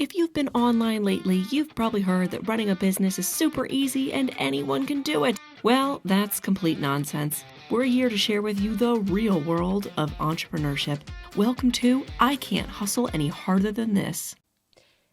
If you've been online lately, you've probably heard that running a business is super easy and anyone can do it. Well, that's complete nonsense. We're here to share with you the real world of entrepreneurship. Welcome to I Can't Hustle Any Harder Than This.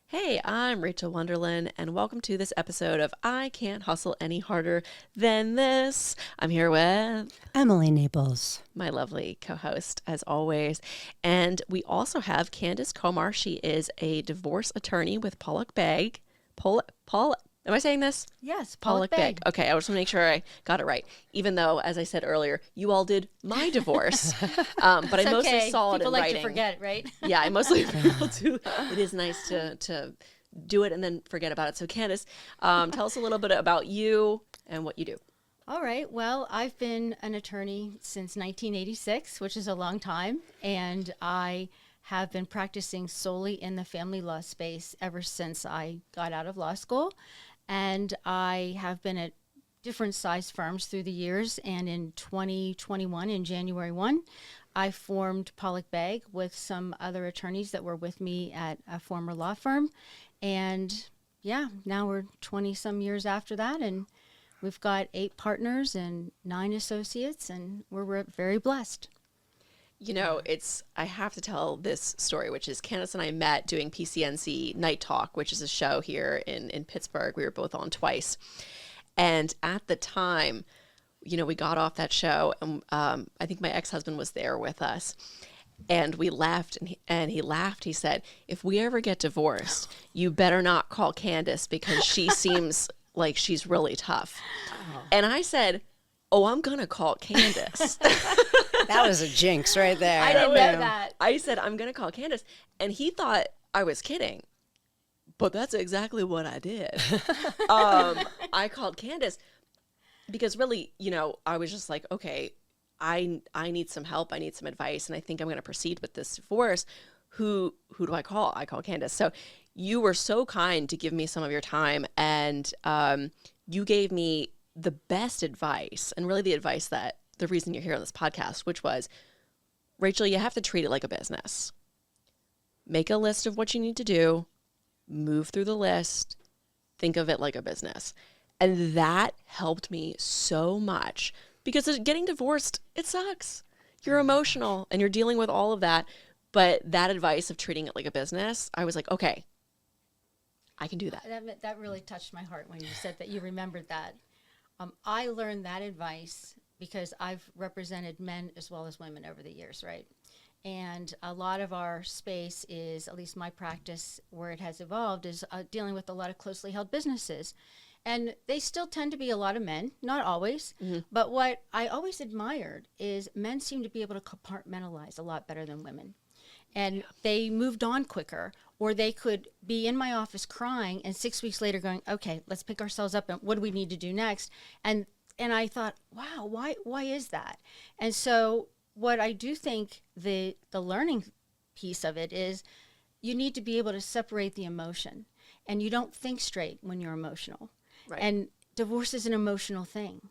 Hey, I'm Rachael Wonderlin, and welcome to this episode of I Can't Hustle Any Harder Than This. I'm here with Emily Naples, my lovely co-host, as always. And we also have Candice Komar. She is a divorce attorney with Pollock Begg. Am I saying this? Yes, Pollock Begg. Okay, I just want to make sure I got it right. Even though, as I said earlier, you all did my divorce, but I mostly saw it in writing. People like to forget, right? Yeah, I mostly people do. It is nice to do it and then forget about it. So, Candice, tell us a little bit about you and what you do. All right. Well, I've been an attorney since 1986, which is a long time, and I have been practicing solely in the family law space ever since I got out of law school. And I have been at different size firms through the years. And in 2021, in January 1, I formed Pollock Begg with some other attorneys that were with me at a former law firm. And yeah, now we're 20 some years after that. And we've got 8 partners and 9 associates, and we're very blessed. You know, I have to tell this story, which is Candice and I met doing PCNC Night Talk, which is a show here in Pittsburgh. We were both on twice. And at the time, you know, we got off that show, and I think my ex-husband was there with us. And we laughed, and he laughed. He said, if we ever get divorced, you better not call Candice because she seems like she's really tough. Oh. And I said, oh, I'm going to call Candice. That was a jinx right there. I didn't know that. I said, I'm going to call Candice. And he thought I was kidding. But that's exactly what I did. I called Candice because really, you know, I was just like, okay, I need some help. I need some advice. And I think I'm going to proceed with this divorce. Who do I call? I call Candice. So you were so kind to give me some of your time. And you gave me the best advice, and really the advice that the reason you're here on this podcast, which was, Rachael, you have to treat it like a business. Make a list of what you need to do, move through the list, think of it like a business. And that helped me so much because getting divorced, it sucks. You're emotional and you're dealing with all of that. But that advice of treating it like a business, I was like, okay, I can do that. That really touched my heart when you said that you remembered that. I learned that advice because I've represented men as well as women over the years, right? And a lot of our space is, at least my practice where it has evolved, is dealing with a lot of closely held businesses. And they still tend to be a lot of men, not always. Mm-hmm. But what I always admired is men seem to be able to compartmentalize a lot better than women. And they moved on quicker, or they could be in my office crying and 6 weeks later going, okay, let's pick ourselves up and what do we need to do next? And I thought, wow, why is that? And so what I do think the learning piece of it is you need to be able to separate the emotion, and you don't think straight when you're emotional. Right. And divorce is an emotional thing.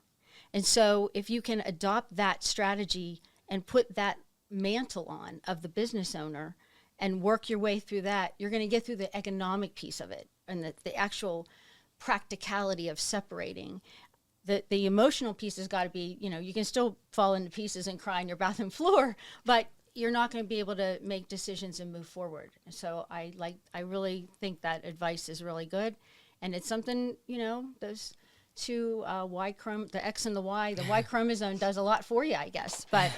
And so if you can adopt that strategy and put that mantle on of the business owner and work your way through that, you're going to get through the economic piece of it and the actual practicality of separating. The emotional piece has got to be, you know, you can still fall into pieces and cry on your bathroom floor, but you're not going to be able to make decisions and move forward. So I really think that advice is really good. And it's something, you know, those two the X and the Y chromosome does a lot for you, I guess. But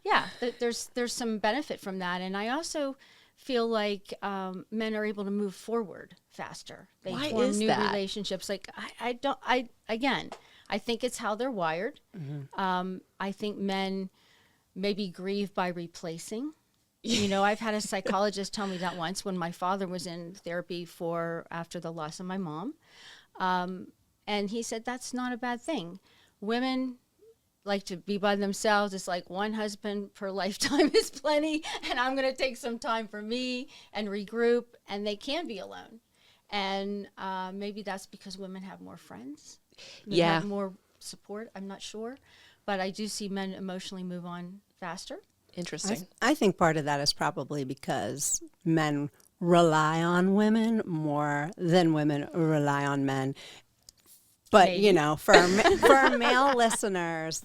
yeah, there's some benefit from that. And I also feel like men are able to move forward faster. They form new relationships. Like I think it's how they're wired. Mm-hmm. I think men maybe grieve by replacing. You know, I've had a psychologist tell me that once when my father was in therapy after the loss of my mom. And he said, that's not a bad thing. Women like to be by themselves. It's like one husband per lifetime is plenty, and I'm going to take some time for me and regroup, and they can be alone. And maybe that's because women have more friends. They have more support. I'm not sure. But I do see men emotionally move on faster. Interesting. I think part of that is probably because men rely on women more than women rely on men. But, Maybe. for our male listeners,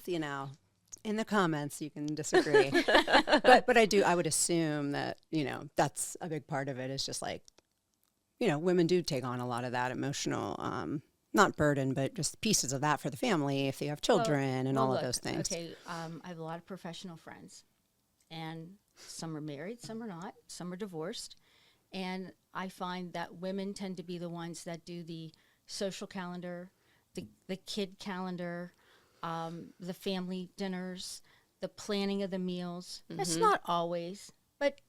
in the comments you can disagree. but I would assume that, that's a big part of it, is just like, women do take on a lot of that emotional, not burden, but just pieces of that for the family if they have children and all of those things. Okay, I have a lot of professional friends, and some are married, some are not, some are divorced, and I find that women tend to be the ones that do the social calendar, the kid calendar, the family dinners, the planning of the meals. That's not always, but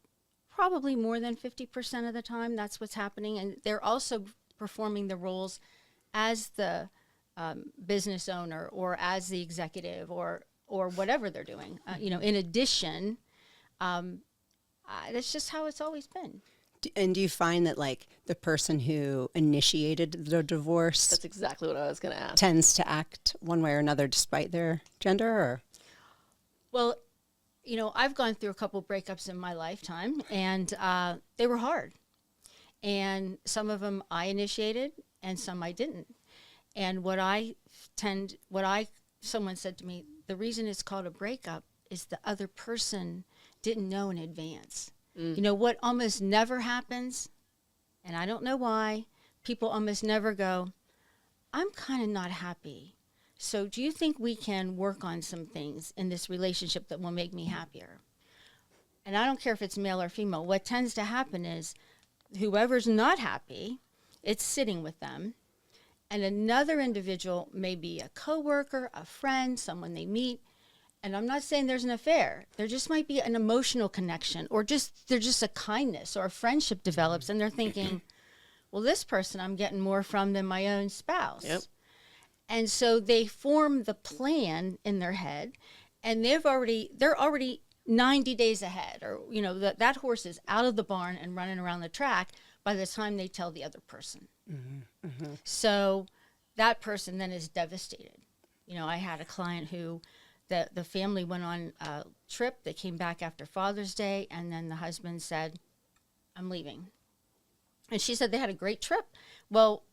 probably more than 50% of the time that's what's happening. And they're also performing the roles as the business owner or as the executive or whatever they're doing. In addition, that's just how it's always been. And do you find that, like, the person who initiated the divorce That's exactly what I was going to ask. tends to act one way or another despite their gender? Or Well, I've gone through a couple breakups in my lifetime, and they were hard. And some of them I initiated, and some I didn't. And someone said to me, the reason it's called a breakup is the other person didn't know in advance. What almost never happens, and I don't know why, people almost never go, I'm kind of not happy. So do you think we can work on some things in this relationship that will make me happier? And I don't care if it's male or female. What tends to happen is whoever's not happy, it's sitting with them. And another individual, maybe a coworker, a friend, someone they meet. And I'm not saying there's an affair. There just might be an emotional connection, or there's just a kindness or a friendship develops, and they're thinking, well, this person I'm getting more from than my own spouse. Yep. And so they form the plan in their head, and they're already 90 days ahead, or that horse is out of the barn and running around the track by the time they tell the other person. So that person then is devastated. I had a client who the family went on a trip. They came back after Father's Day, and then the husband said, I'm leaving. And she said they had a great trip. Well,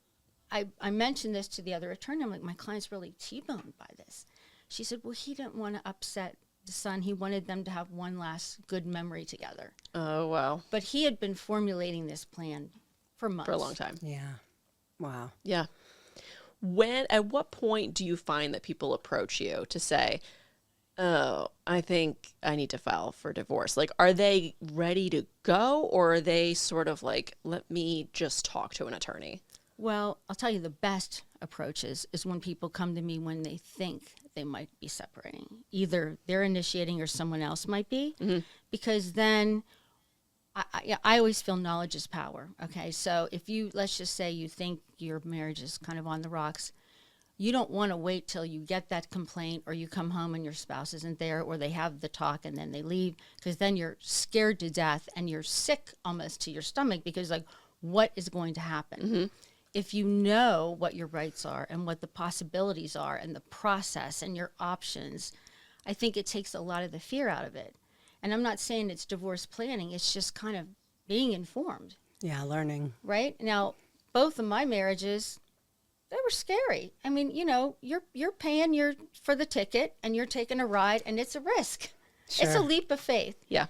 I mentioned this to the other attorney. I'm like, my client's really T-boned by this. She said, well, he didn't want to upset the son. He wanted them to have one last good memory together. Oh, wow. But he had been formulating this plan for months. For a long time. yeah, wow. Yeah. At what point do you find that people approach you to say, oh, I think I need to file for divorce? Like, are they ready to go, or are they sort of like, let me just talk to an attorney? Well, I'll tell you, the best approach is when people come to me when they think they might be separating. Either they're initiating or someone else might be, because then I always feel knowledge is power. Okay, so if let's just say you think your marriage is kind of on the rocks, you don't want to wait till you get that complaint, or you come home and your spouse isn't there, or they have the talk and then they leave, because then you're scared to death and you're sick almost to your stomach, because like, what is going to happen? If you know what your rights are and what the possibilities are and the process and your options, I think it takes a lot of the fear out of it. And I'm not saying it's divorce planning. It's just kind of being informed. Yeah, learning. Right? Now, both of my marriages, they were scary. I mean, you're paying for the ticket and you're taking a ride, and it's a risk. Sure. It's a leap of faith. Yeah.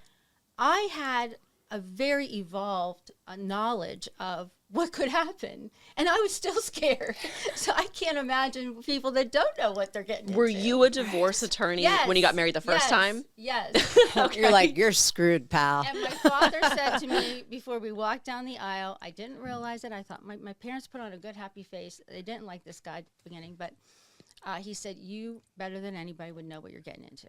I had a very evolved knowledge of what could happen, and I was still scared. So I can't imagine people that don't know what they're getting Were into. you a divorce attorney when you got married the first time? Yes. Okay. You're like, you're screwed, pal. And my father said to me before we walked down the aisle, I didn't realize it. I thought my parents put on a good, happy face. They didn't like this guy at the beginning, but he said, you better than anybody would know what you're getting into.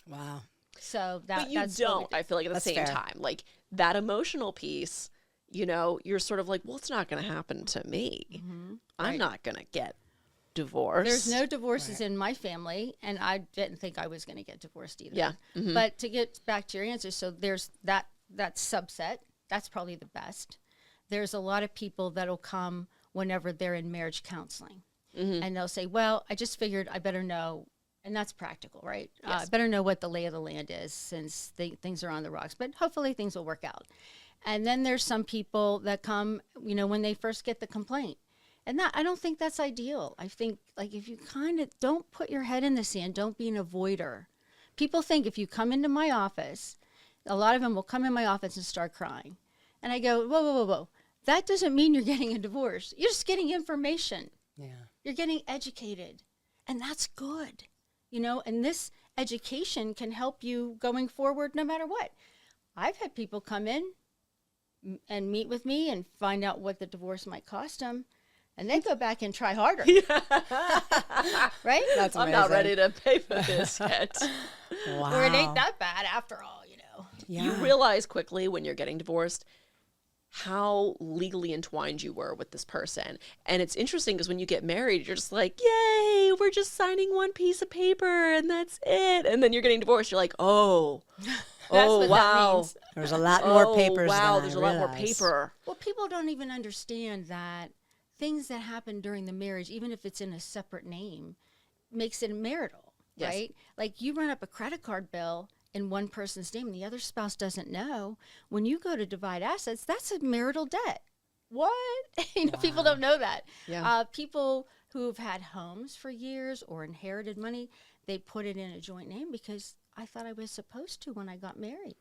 Wow. So But you that's what we don't, did. I feel like, at the That's same fair. time. Like, that emotional piece, you're sort of like, well, it's not going to happen to me. I'm Right. not going to get divorced. There's no divorces in my family, and I didn't think I was going to get divorced either. Yeah. But to get back to your answer, so there's that subset. That's probably the best. There's a lot of people that'll come whenever they're in marriage counseling, and they'll say, well, I just figured I better know. And that's practical, right? Yes. Better know what the lay of the land is, since things are on the rocks. But hopefully things will work out. And then there's some people that come, when they first get the complaint. And I don't think that's ideal. I think, like, if you kind of don't put your head in the sand, don't be an avoider. People think if you come into my office, a lot of them will come in my office and start crying. And I go, whoa, whoa, whoa, whoa. That doesn't mean you're getting a divorce. You're just getting information. Yeah. You're getting educated. And that's good. And this education can help you going forward no matter what. I've had people come in and meet with me and find out what the divorce might cost them, and then go back and try harder. Right? That's amazing. I'm not ready to pay for this yet. Wow. Or it ain't that bad after all, Yeah. You realize quickly when you're getting divorced how legally entwined you were with this person. And it's interesting because when you get married, you're just like, yay, we're just signing one piece of paper and that's it. And then you're getting divorced. You're like, oh, what that wow. means. There's a lot more papers. Wow, than there's I a lot more realized. paper. Well, people don't even understand that things that happen during the marriage, even if it's in a separate name, makes it marital, Yes. right? Like you run up a credit card bill in one person's name and the other spouse doesn't know. When you go to divide assets, that's a marital debt. What? People don't know that. Yeah. People who've had homes for years or inherited money, they put it in a joint name because I thought I was supposed to when I got married.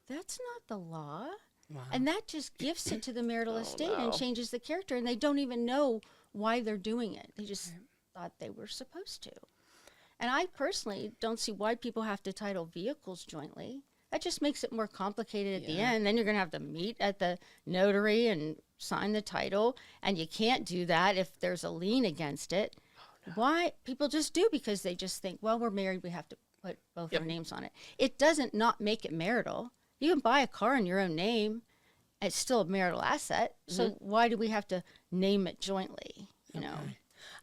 That's not the law. Wow. And that just gifts it to the marital estate and no. changes the character. And they don't even know why they're doing it. They just thought they were supposed to. And I personally don't see why people have to title vehicles jointly. That just makes it more complicated at the end. Then you're going to have to meet at the notary and sign the title. And you can't do that if there's a lien against it. Oh, no. Why? People just do because they just think, well, we're married. We have to put both our names on it. It doesn't not make it marital. You can buy a car in your own name. It's still a marital asset. So why do we have to name it jointly? You know?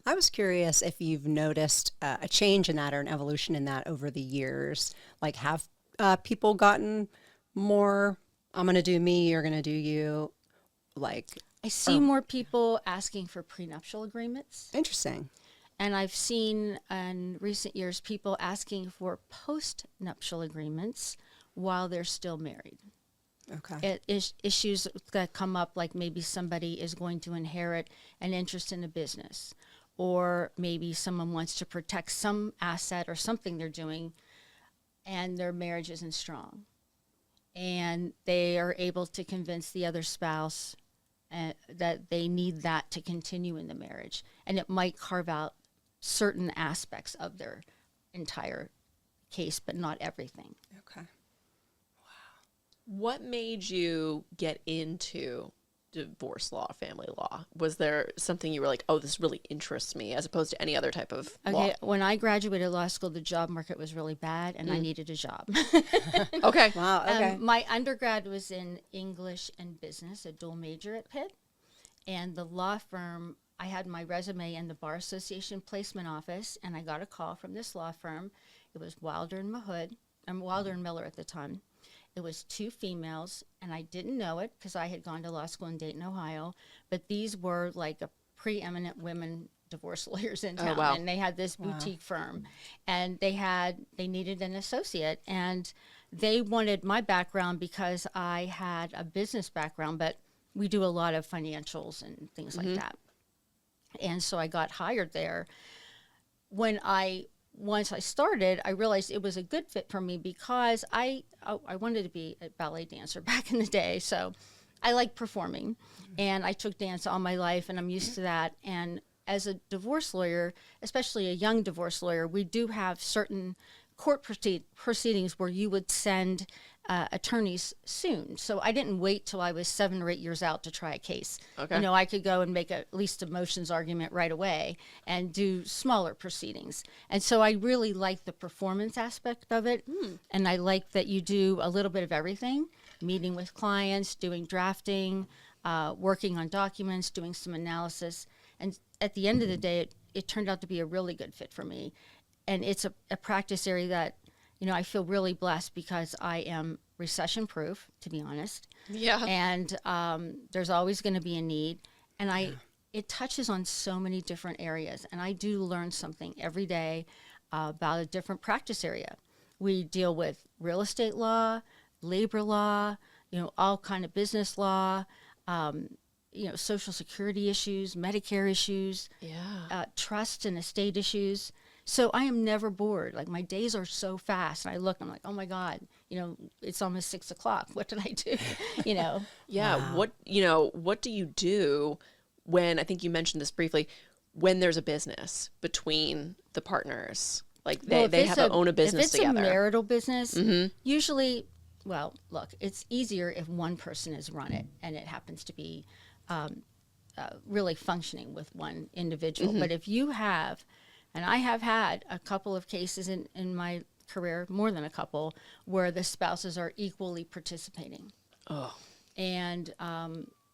I was curious if you've noticed a change in that or an evolution in that over the years. Like, have people gotten more, I'm going to do me, you're going to do you? Like, I see more people asking for prenuptial agreements. interesting. And I've seen in recent years people asking for post-nuptial agreements while they're still married. Okay. Issues that come up, like maybe somebody is going to inherit an interest in a business, or maybe someone wants to protect some asset or something they're doing, and their marriage isn't strong. And they are able to convince the other spouse that they need that to continue in the marriage. And it might carve out certain aspects of their entire case, but not everything. Okay. What made you get into divorce law, family law? Was there something you were like, oh, this really interests me, as opposed to any other type of law? Okay, when I graduated law school, the job market was really bad, and I needed a job. Okay. Wow. Okay. My undergrad was in English and business, a dual major at Pitt. And the law firm, I had my resume in the Bar Association placement office, and I got a call from this law firm. It was Wilder and Mahood. I'm Wilder and Miller at the time. It was 2 females, and I didn't know it because I had gone to law school in Dayton, Ohio. But these were like a preeminent women divorce lawyers in town, wow. and they had this boutique firm, and they needed an associate, and they wanted my background because I had a business background, but we do a lot of financials and things like that. And so I got hired there. Once I started, I realized it was a good fit for me because I wanted to be a ballet dancer back in the day. So I like performing, and I took dance all my life, and I'm used to that. And as a divorce lawyer, especially a young divorce lawyer, we do have certain court proceedings where you would send attorneys soon. So I didn't wait till I was 7 or 8 years out to try a case. Okay. You know, I could go and make at least a motions argument right away and do smaller proceedings. And so I really like the performance aspect of it. And I like that you do a little bit of everything, meeting with clients, doing drafting, working on documents, doing some analysis. And at the end of the day, it turned out to be a really good fit for me. And it's a practice area that, you know, I feel really blessed because I am recession proof, to be honest. Yeah. And there's always going to be a need. And it touches on so many different areas. And I do learn something every day about a different practice area. We deal with real estate law, labor law, all kind of business law, Social Security issues, Medicare issues, trust and estate issues. So I am never bored. Like, my days are so fast. And I look, I'm like, oh my God, it's almost 6 o'clock. What did I do? Yeah. Wow. What do you do when, I think you mentioned this briefly, when there's a business between the partners? Like they have to own a business together. If it's a marital business, usually, well, look, it's easier if one person has run it and it happens to be really functioning with one individual. But if you have, and I have had a couple of cases in my career, more than a couple, where the spouses are equally participating. Oh. And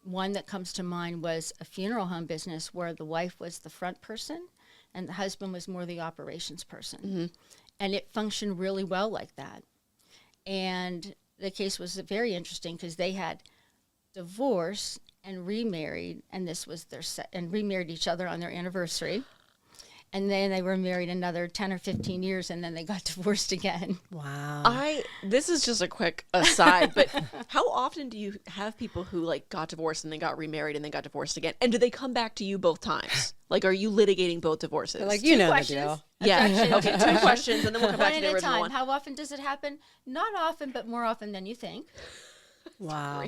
one that comes to mind was a funeral home business where the wife was the front person and the husband was more the operations person. And it functioned really well like that. And the case was very interesting because they had divorced and remarried, and this was and remarried each other on their anniversary. And then they were married another 10 or 15 years, and then they got divorced again. Wow. This is just a quick aside, but how often do you have people who got divorced and then got remarried and then got divorced again? And do they come back to you both times? Like, are you litigating both divorces? They're like, Two the questions. deal. Yeah. Okay, 2 questions, and then we'll come back One to the at a original time. one. How often does it happen? Not often, but more often than you think. Wow.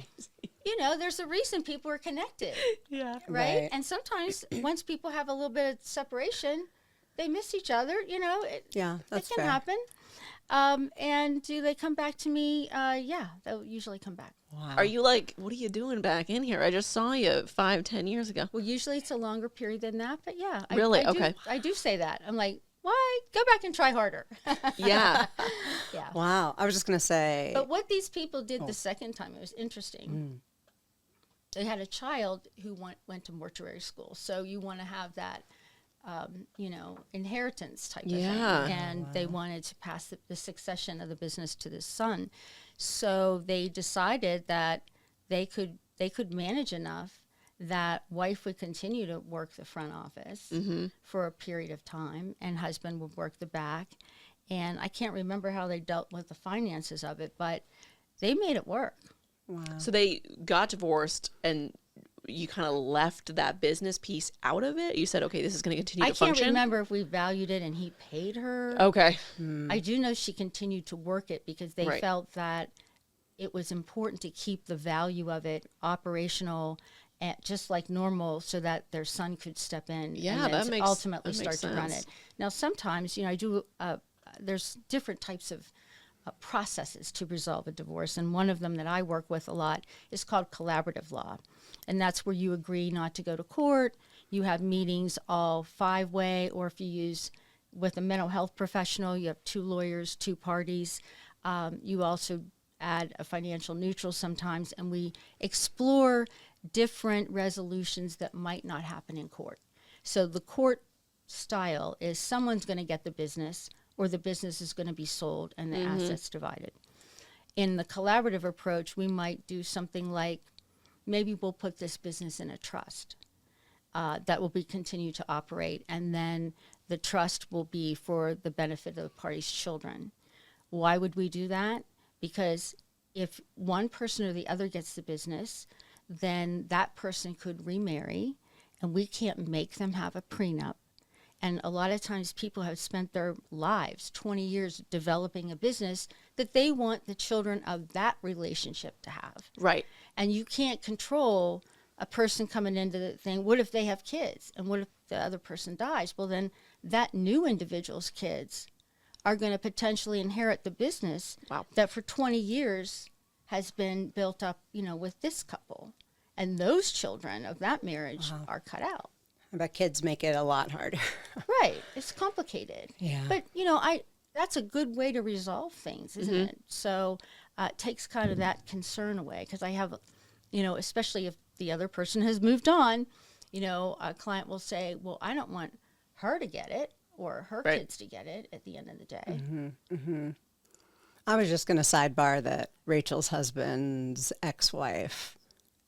There's a reason people are connected. Yeah. Right? And sometimes once people have a little bit of separation, they miss each other. It That's can fair. happen. And do they come back to me? Yeah, they'll usually come back. Wow. Are you like, what are you doing back in here? I just saw you 5-10 years ago. Well, usually it's a longer period than that, but yeah. Really? Okay. I do say that. I'm like, why? Go back and try harder. Yeah. Yeah. Wow. I was just going to say. But what these people did the second time, it was interesting. They had a child who went to mortuary school. So you want to have that, inheritance type of thing. And they wanted to pass the succession of the business to the son. So they decided that they could manage enough that wife would continue to work the front office for a period of time, and husband would work the back. And I can't remember how they dealt with the finances of it, but they made it work. Wow. So they got divorced, and you kind of left that business piece out of it? You said, okay, this is going to continue to function? I can't remember if we valued it and he paid her. Okay. I do know she continued to work it because they felt that it was important to keep the value of it operational and just like normal, so that their son could step in and then ultimately start to run it. Now, sometimes, I do, there's different types of processes to resolve a divorce. And one of them that I work with a lot is called collaborative law. And that's where you agree not to go to court. You have meetings all 5-way, or if you use with a mental health professional, you have 2 lawyers, 2 parties. You also add a financial neutral sometimes, and we explore different resolutions that might not happen in court. So the court style is someone's going to get the business, or the business is going to be sold and the assets divided. In the collaborative approach, we might do something like, maybe we'll put this business in a trust that will continue to operate, and then the trust will be for the benefit of the party's children. Why would we do that? Because if one person or the other gets the business, then that person could remarry, and we can't make them have a prenup. And a lot of times people have spent their lives, 20 years, developing a business that they want the children of that relationship to have. Right. And you can't control a person coming into the thing. What if they have kids? And what if the other person dies? Well, then that new individual's kids are going to potentially inherit the business that for 20 years has been built up, with this couple. And those children of that marriage are cut out. I bet kids make it a lot harder. Right. It's complicated. Yeah. But, that's a good way to resolve things, isn't it? So it takes kind of that concern away. Because I have, especially if the other person has moved on, a client will say, well, I don't want her to get it or her kids to get it at the end of the day. I was just going to sidebar that Rachel's husband's ex-wife,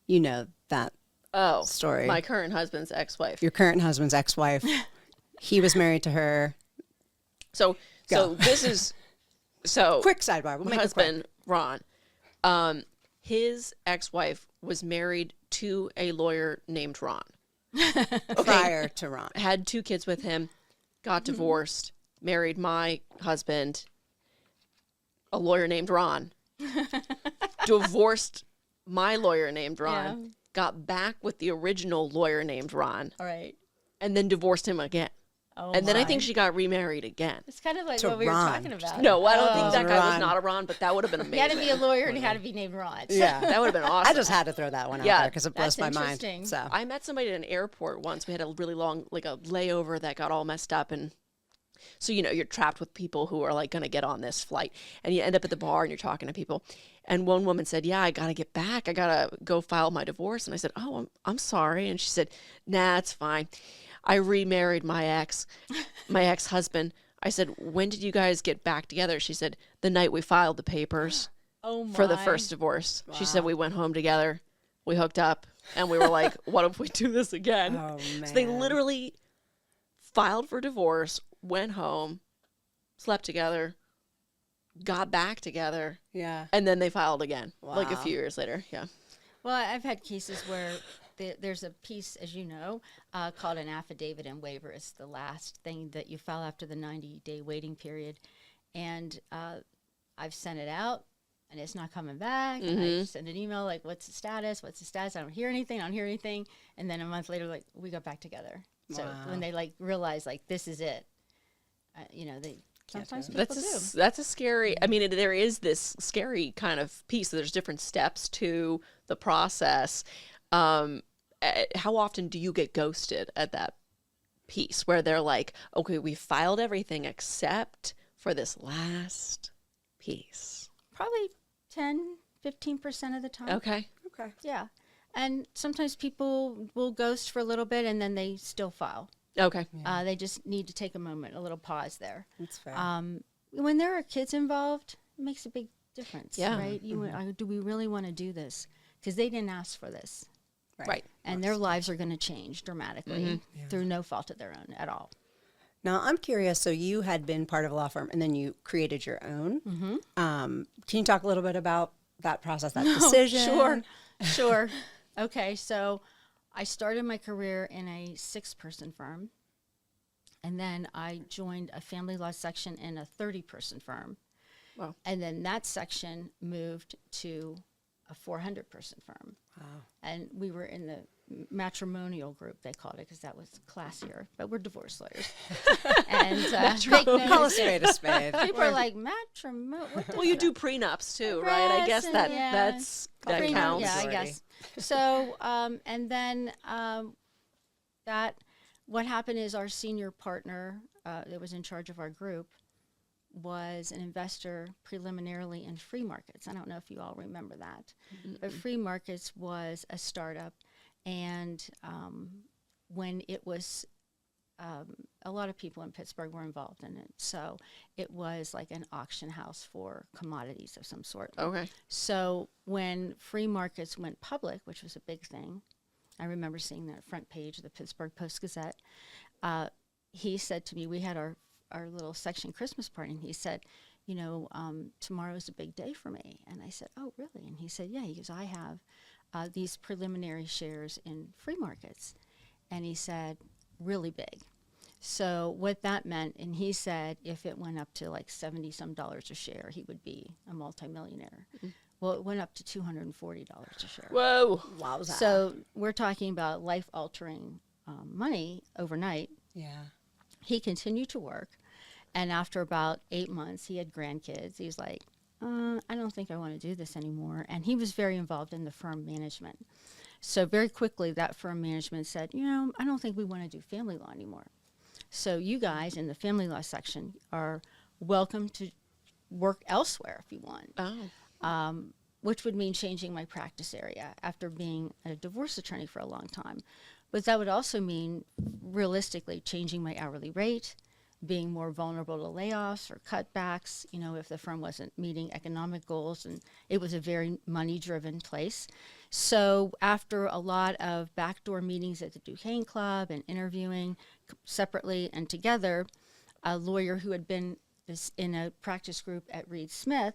that story. My current husband's ex-wife. Your current husband's ex-wife. He was married to her. So this is quick sidebar. We'll my make husband, it quick. Ron. his ex-wife was married to a lawyer named Ron. Prior to Ron. Had 2 kids with him, got divorced, married my husband, a lawyer named Ron, divorced my lawyer named Ron, got back with the original lawyer named Ron, All right. and then divorced him again. Oh, And then I my. think she got remarried again. It's kind of like To what we were Ron. talking about. No, I don't think that guy was Ron. not a Ron, but that would have been He had amazing. to be a lawyer and he had to be named Ron. Yeah. That would have been awesome. I just had to throw that one out Yeah, there because it blows that's my mind. interesting. So I met somebody at an airport once. We had a really long, like a layover that got all messed up. And so, you're trapped with people who are like going to get on this flight. And you end up at the bar and you're talking to people. And one woman said, yeah, I got to get back. I got to go file my divorce. And I said, oh, I'm sorry. And she said, nah, it's fine. I remarried my ex-husband. I said, when did you guys get back together? She said, the night we filed the papers Oh, my. for the first divorce. She said, we went home together, we hooked up, and we were like, what if we do this again? Oh, man. So they literally filed for divorce, went home, slept together, got back together, Yeah. and then they filed again, like a Wow. few years later. Yeah. Well, I've had cases where there's a piece, as you know, called an affidavit and waiver. It's the last thing that you file after the 90-day waiting period. And I've sent it out, and it's not coming back. And I send an email like, what's the status? What's the status? I don't hear anything. And then a month later, like, we got back together. So Wow. when they, like, realize, like, this is it, they sometimes people do. That's a scary, I mean, there is this scary kind of piece. There's different steps to the process. How often do you get ghosted at that piece where they're like, okay, we filed everything except for this last piece? Probably 10-15% of the time. Okay. Okay. Yeah. And sometimes people will ghost for a little bit and then they still file. Okay. They just need to take a moment, a little pause there. That's fair. When there are kids involved, it makes a big difference, Yeah. right? Do we really want to do this? Because they didn't ask for this. Right. And their lives are going to change dramatically through no fault of their own at all. Now, I'm curious. So you had been part of a law firm and then you created your own. Can you talk a little bit about that process, that decision? Sure. Okay, so I started my career in a 6-person firm, and then I joined a family law section in a 30-person firm. Wow. And then that section moved to a 400-person firm. Wow. And we were in the matrimonial group, they called it, because that was classier. But we're divorce lawyers. And fake news. Call a spade a spade. People are like, matrimonial? Well, you do prenups too, right? I guess that Yeah. that Prenup, counts. Yeah, I Majority. guess. So, and then what happened is our senior partner that was in charge of our group was an investor preliminarily in free markets. I don't know if you all remember that. But free markets was a startup. And when it was, a lot of people in Pittsburgh were involved in it. So it was like an auction house for commodities of some sort. Okay. So when free markets went public, which was a big thing, I remember seeing that front page of the Pittsburgh Post-Gazette. He said to me, we had our little section Christmas party, and he said, tomorrow is a big day for me. And I said, oh, really? And he said, yeah. He goes, I have these preliminary shares in free markets. And he said, really big. So what that meant, and he said if it went up to like $70-some a share, he would be a multimillionaire. Well, it went up to $240 a share. Whoa. Wowza. So we're talking about life-altering money overnight. Yeah. He continued to work, and after about 8 months, he had grandkids. He's like, I don't think I want to do this anymore. And he was very involved in the firm management. So very quickly, that firm management said, I don't think we want to do family law anymore. So you guys in the family law section are welcome to work elsewhere if you want. Oh. Which would mean changing my practice area after being a divorce attorney for a long time. But that would also mean, realistically, changing my hourly rate, being more vulnerable to layoffs or cutbacks, if the firm wasn't meeting economic goals, and it was a very money-driven place. So after a lot of backdoor meetings at the Duquesne Club and interviewing separately and together, a lawyer who had been in a practice group at Reed Smith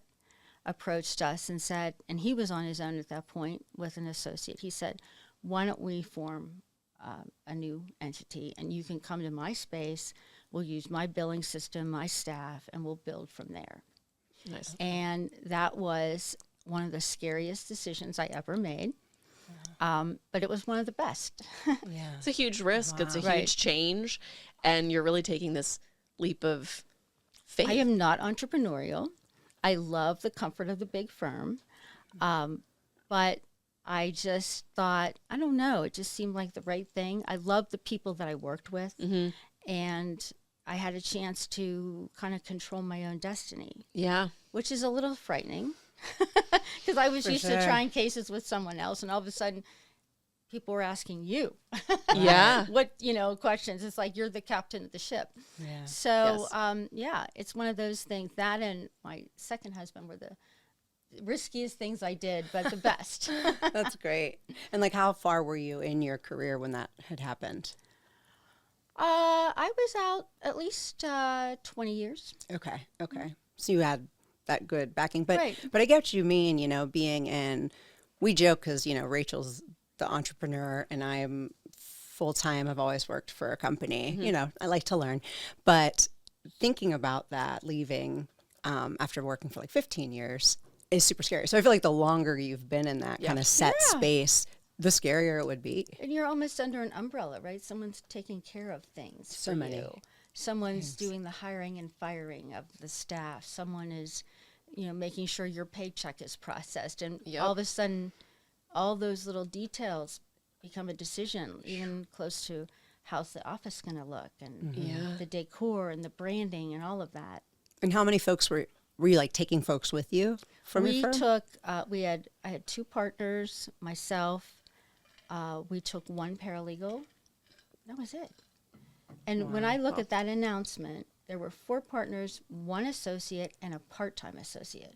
approached us and said, and he was on his own at that point with an associate. He said, why don't we form a new entity, and you can come to my space. We'll use my billing system, my staff, and we'll build from there. Nice. And that was one of the scariest decisions I ever made. But it was one of the best. Yeah. It's a huge risk. It's a Right. huge change. And you're really taking this leap of faith. I am not entrepreneurial. I love the comfort of the big firm. But I just thought, I don't know, it just seemed like the right thing. I loved the people that I worked with. And I had a chance to kind of control my own destiny, Yeah. which is a little frightening because I was used to trying cases with someone else, and all of a sudden people were asking you Yeah. what, questions. It's like you're the captain of the ship. Yeah. So, Yes. it's one of those things. That and my second husband were the riskiest things I did, but the best. That's great. And like, how far were you in your career when that had happened? I was out at least 20 years. Okay. So you had that good backing, but Right. but I get what you mean. Being in, we joke because Rachel's the entrepreneur and I'm full time. I've always worked for a company. I like to learn, but thinking about that, leaving after working for like 15 years is super scary. So I feel like the longer you've been in that kind of set space, the scarier it would be. And you're almost under an umbrella, right? Someone's taking care of things. So for many you. Someone's doing the hiring and firing of the staff. Someone is, making sure your paycheck is processed. And all of a sudden, all those little details become a decision, even close to how's the office going to look and the decor and the branding and all of that. And how many folks were you like taking folks with you from your firm? took, I had two partners, myself. We took one paralegal. That was it. And when I look at that announcement, there were 4 partners, 1 associate, and a part-time associate.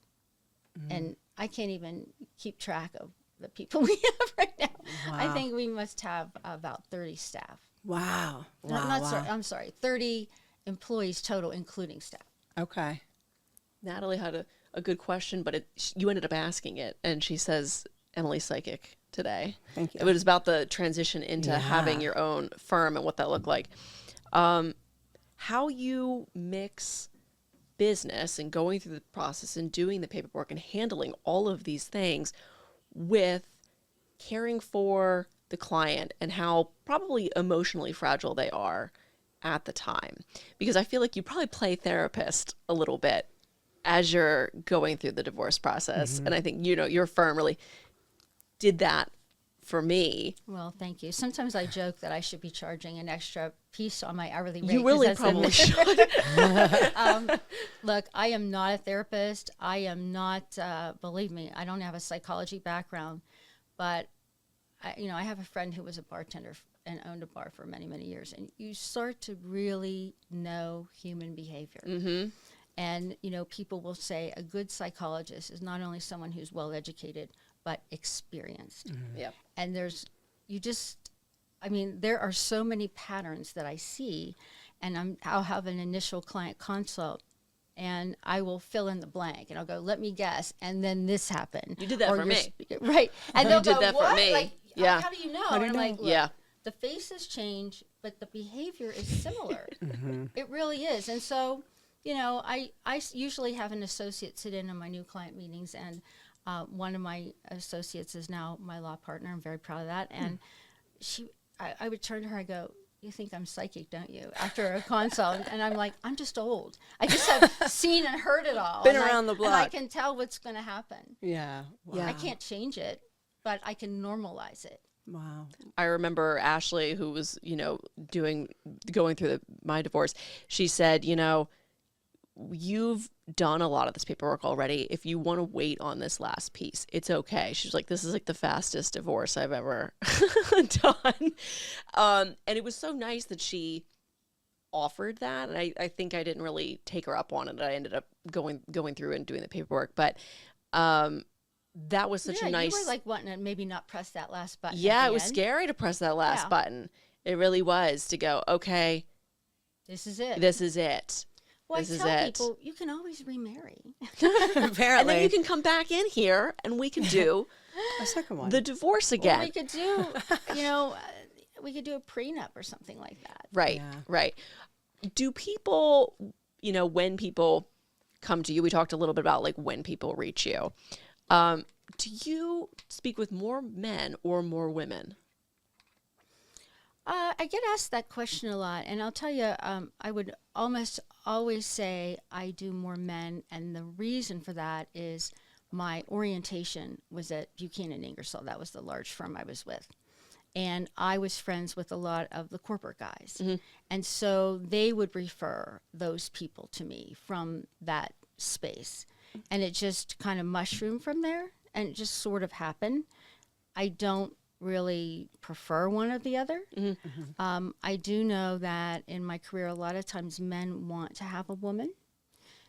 And I can't even keep track of the people we have right now. I think we must have about 30 staff. Wow. I'm sorry, 30 employees total, including staff. Okay. Natalie had a good question, but you ended up asking it. And she says, Emily's psychic today. Thank you. It was about the transition into having your own firm and what that looked like. How you mix business and going through the process and doing the paperwork and handling all of these things with caring for the client and how probably emotionally fragile they are at the time. Because I feel like you probably play therapist a little bit as you're going through the divorce process. And I think, your firm really did that for me. Well, thank you. Sometimes I joke that I should be charging an extra piece on my hourly rate. You really 'cause probably should. Look, I am not a therapist. I am not, believe me, I don't have a psychology background, but I have a friend who was a bartender and owned a bar for many, many years, and you start to really know human behavior. And, people will say a good psychologist is not only someone who's well-educated, but experienced. Yep. And there are so many patterns that I see, and I'll have an initial client consult, and I will fill in the blank, and I'll go, let me guess, and then this happened. You did that for me. Right. And You they'll did go, that for "What?" me. Like, Yeah. How do you know? How do you And I'm like, know? "Look, Yeah. the faces change, but the behavior is similar. It really is. And so, I usually have an associate sit in on my new client meetings, and one of my associates is now my law partner. I'm very proud of that. And I would turn to her, I go, you think I'm psychic, don't you? After a consult. And I'm like, I'm just old. I just have seen and heard it all. Been And around the And I block. can tell what's going to happen. Yeah. Wow. Yeah. I can't change it, but I can normalize it. Wow. I remember Ashley, who was, going through my divorce. She said, you've done a lot of this paperwork already. If you want to wait on this last piece, it's okay. She's like, this is like the fastest divorce I've ever done. And it was so nice that she offered that. And I think I didn't really take her up on it. I ended up going through and doing the paperwork. But that was such a nice... You were like wanting to maybe not press that last button. Yeah, at it the was end. scary to press that last button. It really was, to go, okay, This is it. this is it. Well, This I is tell it. people you can always remarry. Apparently. And then you can come back in here and we can do a second one. the divorce Or again. we could do, you know, we could do a prenup or something like that. Right, Yeah. right. Do people, when people come to you, we talked a little bit about like when people reach you. Do you speak with more men or more women? I get asked that question a lot, and I'll tell you, I would almost always say I do more men, and the reason for that is my orientation was at Buchanan Ingersoll. That was the large firm I was with. And I was friends with a lot of the corporate guys. Mm-hmm. And so they would refer those people to me from that space. And it just kind of mushroomed from there, and it just sort of happened. I don't really prefer one or the other. I do know that in my career, a lot of times men want to have a woman.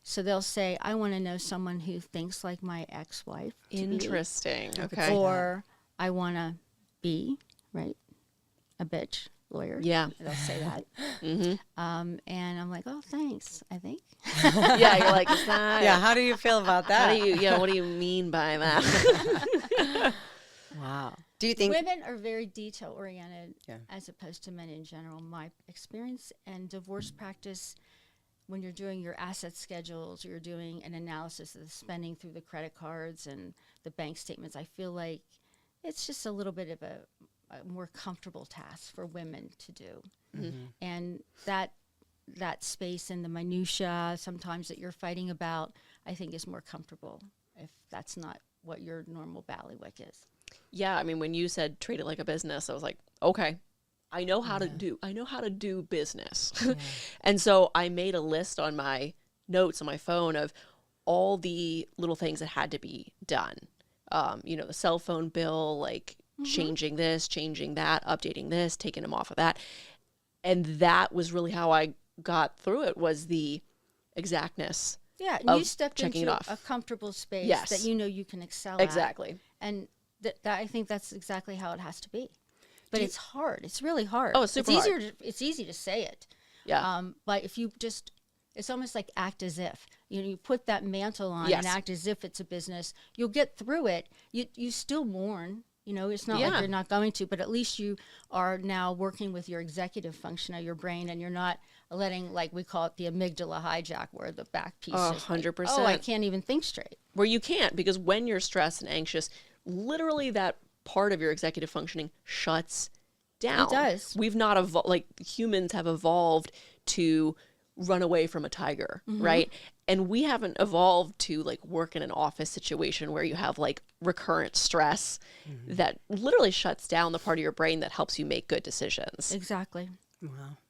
So they'll say, I want to know someone who thinks like my ex-wife. to be." Interesting. could Okay. see Or I want to be, right, a bitch lawyer. Yeah. They'll say that. And I'm like, oh, thanks, I think. Yeah, you're like, is that? Yeah, how do you feel about How that? do you? What do you mean by that? Wow. Do you think Women are very detail oriented Yeah. as opposed to men in general. My experience and divorce practice, when you're doing your asset schedules, you're doing an analysis of the spending through the credit cards and the bank statements, I feel like it's just a little bit of a more comfortable task for women to do. And that space and the minutia sometimes that you're fighting about, I think is more comfortable if that's not what your normal ballywick is. Yeah, I mean, when you said treat it like a business, I was like, okay, I know how to do business. And so I made a list on my notes on my phone of all the little things that had to be done. The cell phone bill, like changing this, changing that, updating this, taking them off of that. And that was really how I got through it, was the exactness. Yeah, and Of you stepped checking it into off. a comfortable space Yes. that you know you can excel Exactly. at. And that I think that's exactly how it has to be. But it's hard. It's really hard. Oh, it's super it's hard. easier it's easy to say it. Yeah. But if you just, it's almost like act as if. You put that mantle on Yes. and act as if it's a business. You'll get through it. You still mourn. It's not Yeah. like you're not going to, but at least you are now working with your executive function of your brain, and you're not letting, like we call it, the amygdala hijack, where the back piece is 100%. like, oh, I can't even think straight. Where you can't, because when you're stressed and anxious, literally that part of your executive functioning shuts down. It does. We've not like humans have evolved to run away from a tiger, right? And we haven't evolved to like work in an office situation where you have like recurrent stress that literally shuts down the part of your brain that helps you make good decisions. Exactly.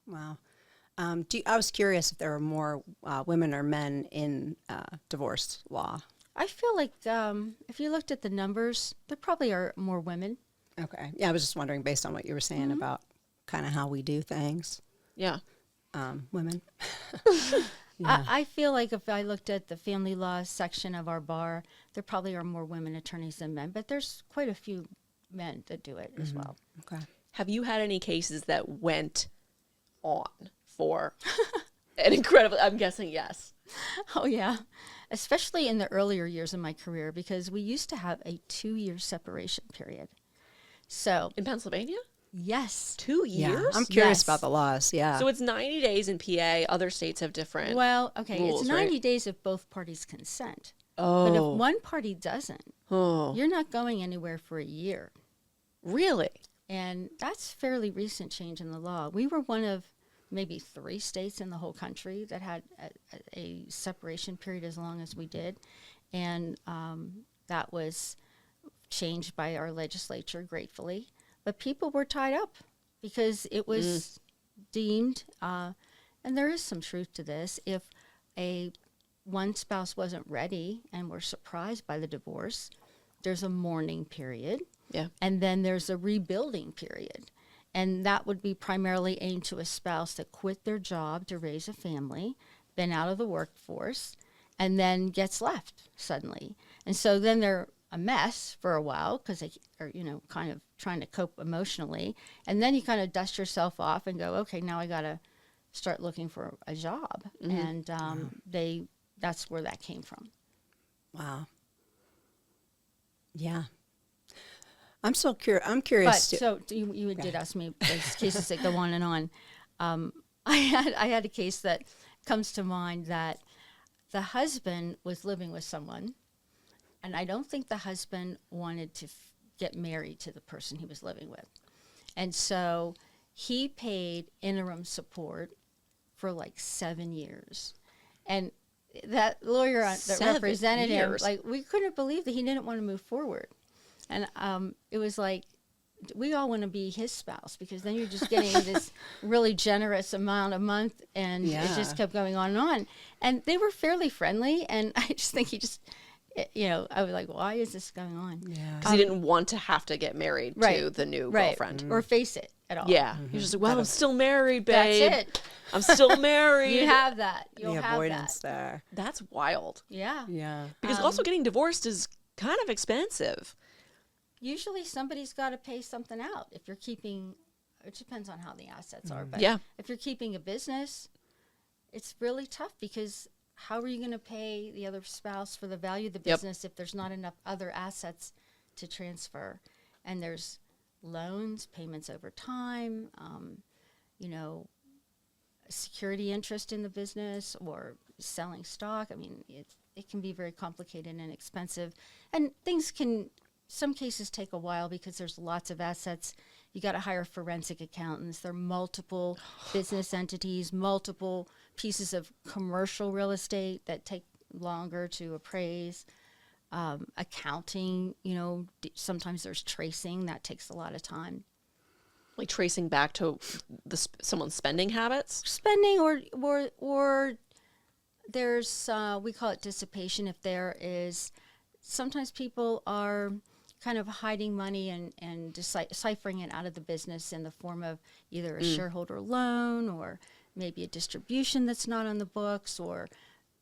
Wow. I was curious if there were more women or men in divorce law. I feel like if you looked at the numbers, there probably are more women. Okay. Yeah, I was just wondering based on what you were saying about kind of how we do things. Yeah. Women. I feel like if I looked at the family law section of our bar, there probably are more women attorneys than men, but there's quite a few men that do it as well. Okay. Have you had any cases that went on for an incredible, I'm guessing yes. Oh, yeah. Especially in the earlier years of my career, because we used to have a 2-year separation period. So, In Pennsylvania? yes. 2 Yeah. years? I'm curious Yes. about the laws. Yeah. So it's 90 days in PA. Other states have different. Well, okay, rules, it's right? 90 days if both parties consent. Oh. But if one party doesn't, Oh. you're not going anywhere for a year. Really? And that's fairly recent change in the law. We were one of maybe 3 states in the whole country that had a separation period as long as we did. And that was changed by our legislature, gratefully. But people were tied up because it was deemed, and there is some truth to this, if one spouse wasn't ready and were surprised by the divorce, there's a mourning period. Yeah. And then there's a rebuilding period. And that would be primarily aimed to a spouse that quit their job to raise a family, been out of the workforce, and then gets left suddenly. And so then they're a mess for a while because they are, kind of trying to cope emotionally. And then you kind of dust yourself off and go, okay, now I got to start looking for a job. And that's where that came from. Wow. Yeah. I'm so curious. I'm curious. But so you did ask me those cases that go on and on. I had a case that comes to mind that the husband was living with someone, and I don't think the husband wanted to get married to the person he was living with. And so he paid interim support for like 7 years. And that lawyer that 7 represented years. him, like, we couldn't believe that he didn't want to move forward. And it was like, we all want to be his spouse, because then you're just getting this really generous amount a month, and it just kept going on and on. And they were fairly friendly, and I just think he just, I was like, why is this going on? Yeah. Because he didn't want to have to get married to the new girlfriend. Or face it at all. Yeah. He's just like, well, I'm still married, babe. That's it. I'm still married. You have that. You'll The have avoidance that. there. That's wild. Yeah. Yeah. Because also getting divorced is kind of expensive. Usually somebody's got to pay something out if you're keeping, it depends on how the assets are, but Yeah. if you're keeping a business, it's really tough, because how are you going to pay the other spouse for the value of the business if there's not enough other assets to transfer? And there's loans, payments over time, security interest in the business, or selling stock. I mean, it can be very complicated and expensive, and things can, some cases take a while because there's lots of assets. You got to hire forensic accountants. There are multiple business entities, multiple pieces of commercial real estate that take longer to appraise. Accounting, sometimes there's tracing that takes a lot of time. Like tracing back to someone's spending habits. Spending or there's, we call it dissipation. If there is, sometimes people are kind of hiding money and deciphering it out of the business in the form of either a shareholder loan, or maybe a distribution that's not on the books, or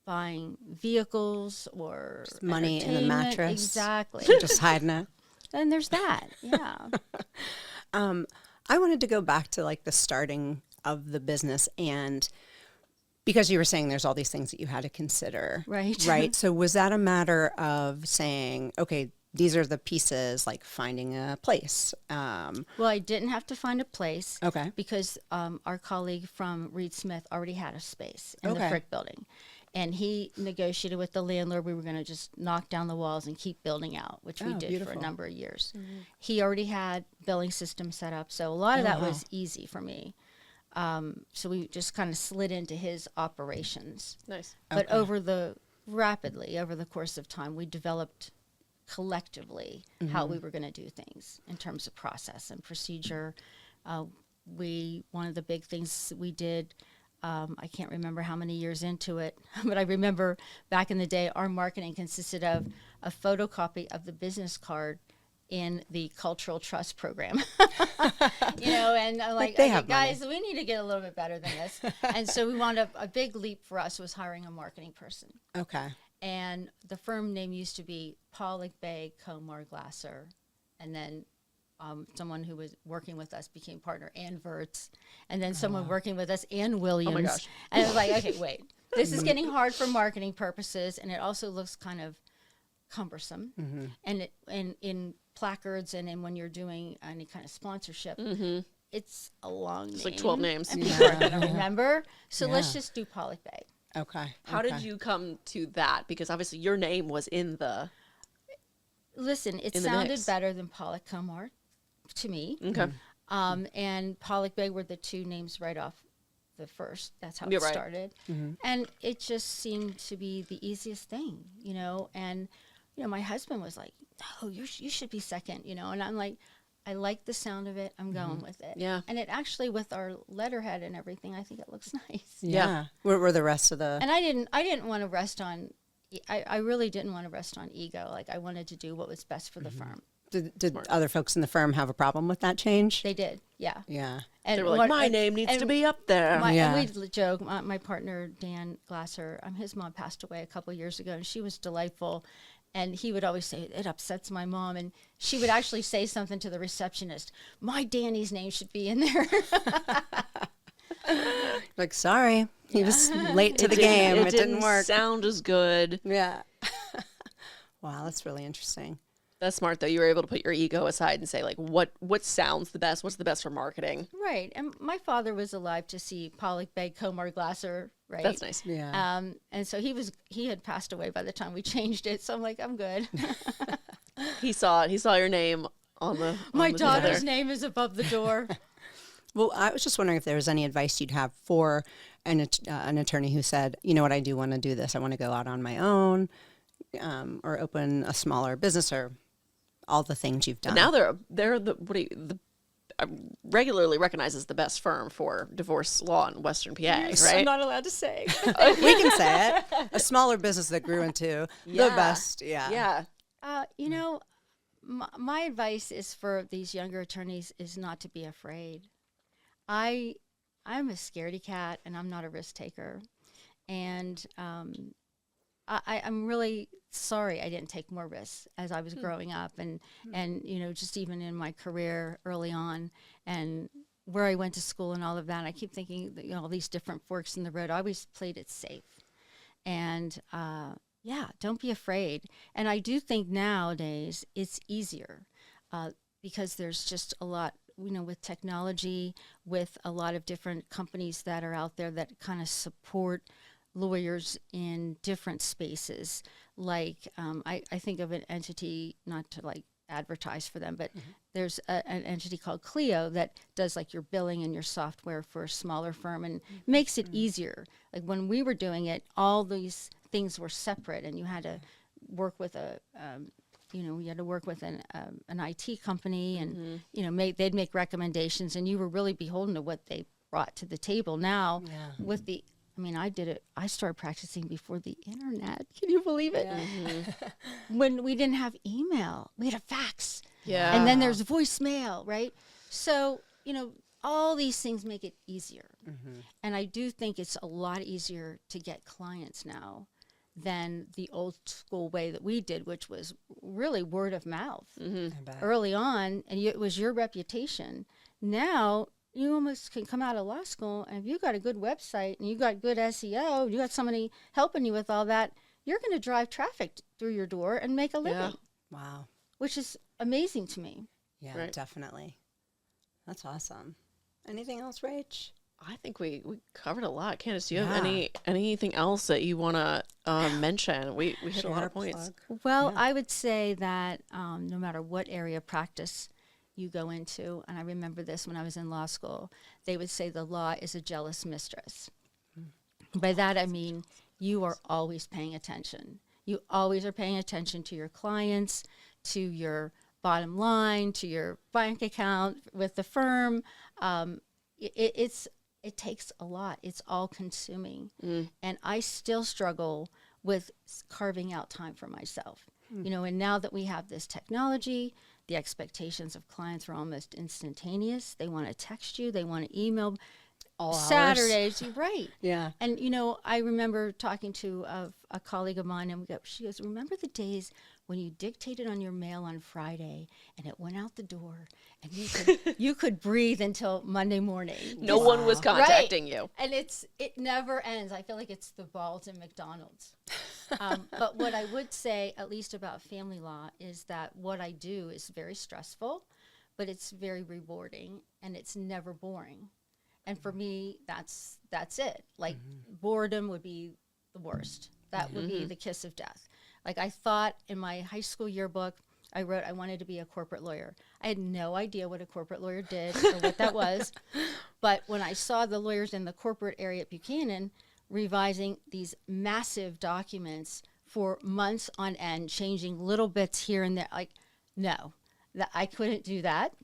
buying vehicles, or Just money in the mattress. Exactly. Just hiding it. And there's that. Yeah. I wanted to go back to like the starting of the business, and because you were saying there's all these things that you had to consider. Right. Right. So was that a matter of saying, okay, these are the pieces, like finding a place? Well, I didn't have to find a place. Okay. Because our colleague from Reed Smith already had a space in the Okay. Frick building. And he negotiated with the landlord. We were going to just knock down the walls and keep building out, which we Oh, did beautiful. for a number of years. He already had billing systems set up, so a lot of that was easy for me. So we just kind of slid into his operations. Nice. But rapidly over the course of time, we developed collectively how we were going to do things in terms of process and procedure. One of the big things we did, I can't remember how many years into it, but I remember back in the day, our marketing consisted of a photocopy of the business card in the cultural trust program. And I'm like, they okay, have money. guys, we need to get a little bit better than this. And so we wound up, a big leap for us was hiring a marketing person. Okay. And the firm name used to be Pollock Begg, Komar, Glasser. And then someone who was working with us became partner, Ann Verts. And then someone working with us, Ann Williams. Oh my gosh. And I was like, okay, wait. This is getting hard for marketing purposes, and it also looks kind of cumbersome. And in placards and in when you're doing any kind of sponsorship, it's a long name. It's like 12 names. And people are going to remember. So let's just do Pollock Begg. Okay. How did you come to that? Because obviously your name was in the... Listen, it in the sounded mix. better than Pollock Komar to me. Okay. And Pollock Begg were the two names right off the first. That's how Yeah, it right. started. And it just seemed to be the easiest thing, And, my husband was like, "Oh, you should be second," And I'm like, I like the sound of it. I'm going with it. Yeah. And it actually, with our letterhead and everything, I think it looks nice. Yeah. Where were the rest of the... And I didn't want to rest on, I really didn't want to rest on ego. Like, I wanted to do what was best for the firm. Did other folks in the firm have a problem with that change? They did, yeah. Yeah. And They were like, my name needs to be up there. Yeah. And we'd joke, my partner, Dan Glasser, his mom passed away a couple years ago, and she was delightful. And he would always say, it upsets my mom. And she would actually say something to the receptionist, my Danny's name should be in there. Like, sorry, he was late to the game. It didn't work. Sound as good. Yeah. Wow, that's really interesting. That's smart, though. You were able to put your ego aside and say, like, what sounds the best? What's the best for marketing? Right. And my father was alive to see Pollock Begg, Komar, Glasser, right? That's nice. Yeah. And so he had passed away by the time we changed it. So I'm like, I'm good. He saw it. He saw your name on the My on the daughter's banner. name is above the door. Well, I was just wondering if there was any advice you'd have for an attorney who said, you know what, I do want to do this. I want to go out on my own, or open a smaller business, or all the things you've done. Now they're the regularly recognized as the best firm for divorce law in Western PA, I'm right? not allowed to say. We can say it. A smaller business that grew into the Yeah. best. Yeah. Yeah. You know, my advice is for these younger attorneys is not to be afraid. I'm a scaredy cat, and I'm not a risk taker, and I'm really sorry I didn't take more risks as I was growing up, and you know, just even in my career early on, and where I went to school and all of that. I keep thinking that, you know, all these different forks in the road. I always played it safe, and yeah, don't be afraid. And I do think nowadays it's easier because there's just a lot, you know, with technology, with a lot of different companies that are out there that kind of support lawyers in different spaces. Like I think of an entity, not to like advertise for them, but there's an entity called Clio that does like your billing and your software for a smaller firm and makes it easier. Like when we were doing it, all these things were separate, and you had to work with you had to work with an IT company, and you know, they'd make recommendations, and you were really beholden to what they brought to the table. Now, with the, I mean, I started practicing before the internet. Can you believe it? When we didn't have email, we had a fax. Yeah. And then there's voicemail, right? So, you know, all these things make it easier. And I do think it's a lot easier to get clients now than the old school way that we did, which was really word of mouth early on, and it was your reputation. Now you almost can come out of law school, and if you got a good website and you got good SEO, you got somebody helping you with all that, you're going to drive traffic through your door and make a living. Wow. Which is amazing to me. Yeah, Right. definitely. That's awesome. Anything else, Rach? I think we covered a lot. Candice, do you Yeah. have anything else that you want to mention? We hit a lot Share, of points. plug. Well, I would say that no matter what area of practice you go into, and I remember this when I was in law school, they would say the law is a jealous mistress. By that I mean you are always paying attention. You always are paying attention to your clients, to your bottom line, to your bank account with the firm. It takes a lot. It's all consuming. And I still struggle with carving out time for myself. You know, and now that we have this technology, the expectations of clients are almost instantaneous. They want to text you. They want to email. All hours. Saturdays, right. Yeah. And, you know, I remember talking to a colleague of mine, and she goes, remember the days when you dictated on your mail on Friday and it went out the door and you could breathe until Monday morning. No one was contacting you. And it never ends. I feel like it's the balls in McDonald's. But what I would say, at least about family law, is that what I do is very stressful, but it's very rewarding, and it's never boring. And for me, that's it. Like boredom would be the worst. That would be the kiss of death. Like I thought in my high school yearbook, I wrote I wanted to be a corporate lawyer. I had no idea what a corporate lawyer did or what that was. But when I saw the lawyers in the corporate area at Buchanan revising these massive documents for months on end, changing little bits here and there, like, no, that I couldn't do that.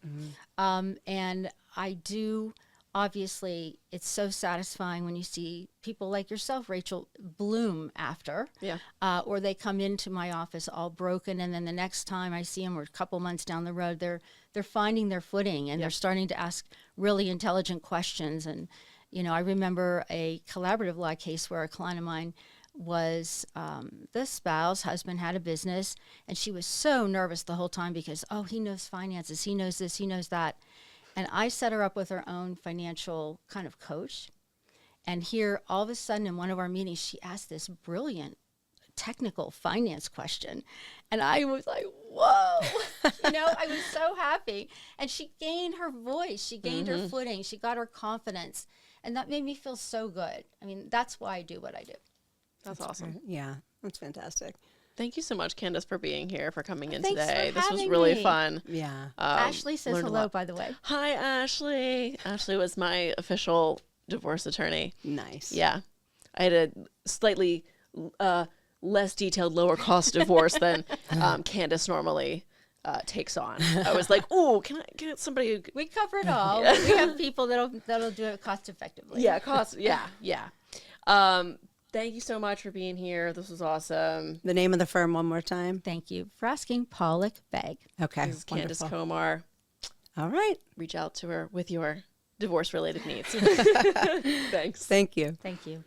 And I do. Obviously, it's so satisfying when you see people like yourself, Rachael, bloom after. Yeah. Or they come into my office all broken, and then the next time I see them, or a couple months down the road, they're finding their footing, and they're starting to ask really intelligent questions. And, you know, I remember a collaborative law case where a client of mine was the spouse, husband had a business, and she was so nervous the whole time because, oh, he knows finances, he knows this, he knows that. And I set her up with her own financial kind of coach. And here, all of a sudden, in one of our meetings, she asked this brilliant technical finance question. And I was like, whoa, I was so happy. And she gained her voice. She gained her footing. She got her confidence. And that made me feel so good. I mean, that's why I do what I do. That's awesome. Yeah, that's fantastic. Thank you so much, Candice, for being here, for coming in Thanks today. for This was having really me. fun. Yeah. Ashley says learned a hello, lot. by the way. Hi, Ashley. Ashley was my official divorce attorney. Nice. Yeah. I had a slightly less detailed, lower cost divorce than Candice normally takes on. I was like, "Ooh, can I get somebody who We cover it all. We have people that'll do it cost effectively. Yeah. Thank you so much for being here. This was awesome. The name of the firm one more time. Thank you for asking. Pollock Begg. Okay. This is Candice Wonderful. Komar. All right. Reach out to her with your divorce-related needs. Thanks. Thank you. Thank you.